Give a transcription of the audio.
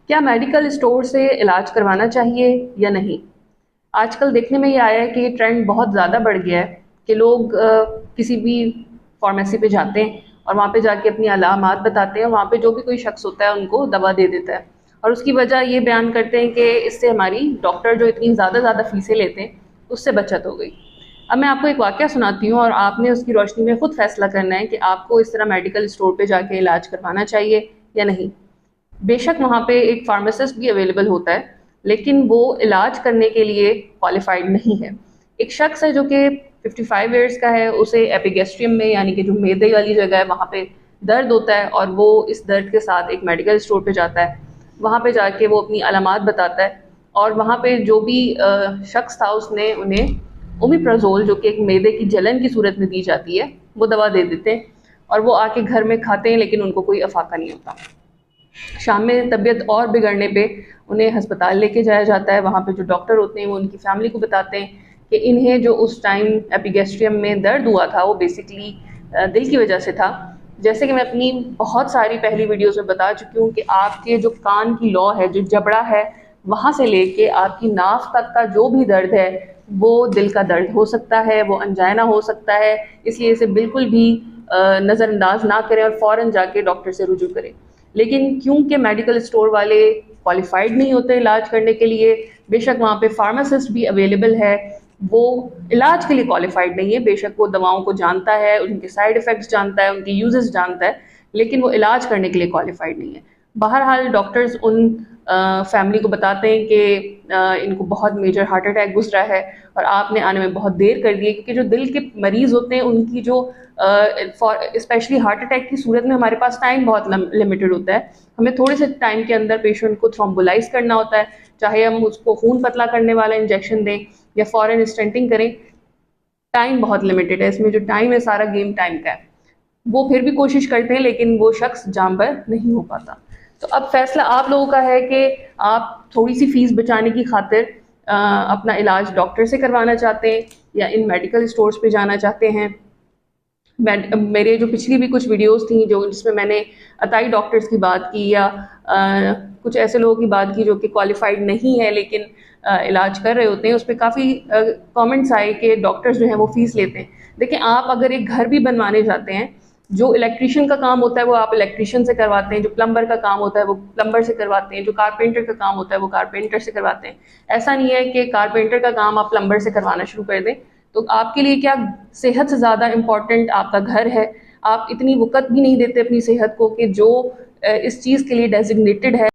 क्या medical store से इलाज करवाना चाहिए या नहीं? आजकल देखने में ये आया है कि ये ट्रेंड बहुत ज़्यादा बढ़ गया है कि लोग किसी भी फार्मेसी पे जाते हैं और वहाँ पे जाके अपनी अलामात बताते हैं और वहाँ पे जो भी कोई शख्स होता है उनको दवा दे देता है और उसकी वजह ये बयान करते हैं कि इससे हमारी डॉक्टर जो इतनी ज़्यादा फीसें लेते हैं उससे बचत हो गई। अब मैं आपको एक वाक़या सुनाती हूँ और आपने उसकी रोशनी में ख़ुद फैसला करना है कि आपको इस तरह मेडिकल स्टोर पे जाके इलाज करवाना चाहिए या नहीं। बेशक वहाँ पे एक फार्मासिस्ट भी अवेलेबल होता है, लेकिन वो इलाज करने के लिए क्वालिफाइड नहीं है। एक शख्स है जो कि 55 ईयर्स का है, उसे एपिगैस्ट्रियम में यानी कि जो मैदे वाली जगह है वहाँ पे दर्द होता है और वो इस दर्द के साथ एक मेडिकल स्टोर पे जाता है। वहाँ पे जाके वो अपनी अलामात बताता है और वहाँ पे जो भी शख्स था उसने उन्हें ओमिप्राज़ोल, जो कि एक मैदे की जलन की सूरत में दी जाती है, वो दवा दे देते हैं और वो आके घर में खाते हैं, लेकिन उनको कोई अफाका नहीं होता। शाम में तबीयत और बिगड़ने पे उन्हें हस्पताल लेके जाया जाता है। वहाँ पे जो डॉक्टर होते हैं वो उनकी फैमिली को बताते हैं कि इन्हें जो उस टाइम एपिगैस्ट्रियम में दर्द हुआ था वो बेसिकली दिल की वजह से था। जैसे कि मैं अपनी बहुत सारी पहली वीडियोज़ में बता चुकी हूँ कि आपके जो कान की लौ है, जो जबड़ा है, वहाँ से लेके आपकी नाक तक का जो भी दर्द है वो दिल का दर्द हो सकता है, वो अंजाइना हो सकता है। इसलिए इसे बिल्कुल भी नज़रअंदाज ना करें और फ़ौरन जाके डॉक्टर से रुजू करें। लेकिन क्योंकि मेडिकल स्टोर वाले क्वालिफाइड नहीं होते इलाज करने के लिए, बेशक वहाँ पे फार्मासिस्ट भी अवेलेबल है, वो इलाज के लिए क्वालिफाइड नहीं है। बेशक वो दवाओं को जानता है, उनके साइड इफ़ेक्ट्स जानता है, उनके यूजेस जानता है, लेकिन वो इलाज करने के लिए क्वालिफाइड नहीं है। बहरहाल डॉक्टर्स उन फैमिली को बताते हैं कि इनको बहुत मेजर हार्ट अटैक गुजरा है और आपने आने में बहुत देर कर दी है, क्योंकि जो दिल के मरीज़ होते हैं उनकी जो स्पेशली हार्ट अटैक की सूरत में हमारे पास टाइम बहुत लिमिटेड होता है। हमें थोड़े से टाइम के अंदर पेशेंट को थ्रोम्बोलाइज करना होता है, चाहे हम उसको खून पतला करने वाला इंजेक्शन दें या फ़ौरन स्टेंटिंग करें। टाइम बहुत लिमिटेड है, इसमें जो टाइम है सारा गेम टाइम का है। वो फिर भी कोशिश करते हैं, लेकिन वो शख्स जाम पर नहीं हो पाता। तो अब फैसला आप लोगों का है कि आप थोड़ी सी फीस बचाने की खातिर अपना इलाज डॉक्टर से करवाना चाहते हैं या इन मेडिकल स्टोर्स पे जाना चाहते हैं। मेरे जो पिछली भी कुछ वीडियोस थी जो जिसमें मैंने अताई डॉक्टर्स की बात की या कुछ ऐसे लोगों की बात की जो कि क्वालिफाइड नहीं है लेकिन इलाज कर रहे होते हैं, उस पर काफ़ी कमेंट्स आए कि डॉक्टर्स जो हैं वो फ़ीस लेते हैं। देखिए, आप अगर एक घर भी बनवाने जाते हैं, जो इलेक्ट्रिशियन का काम होता है वो आप इलेक्ट्रिशियन से करवाते हैं, जो प्लम्बर का काम होता है वो प्लम्बर से करवाते हैं, जो कारपेंटर का काम होता है वो कारपेंटर से करवाते हैं। ऐसा नहीं है कि कारपेंटर का काम आप प्लम्बर से करवाना शुरू कर दें। तो आपके लिए क्या सेहत से ज़्यादा इम्पॉर्टेंट आपका घर है? आप इतनी वक़्त भी नहीं देते अपनी सेहत को कि जो इस चीज़ के लिए डेजिग्नेटेड है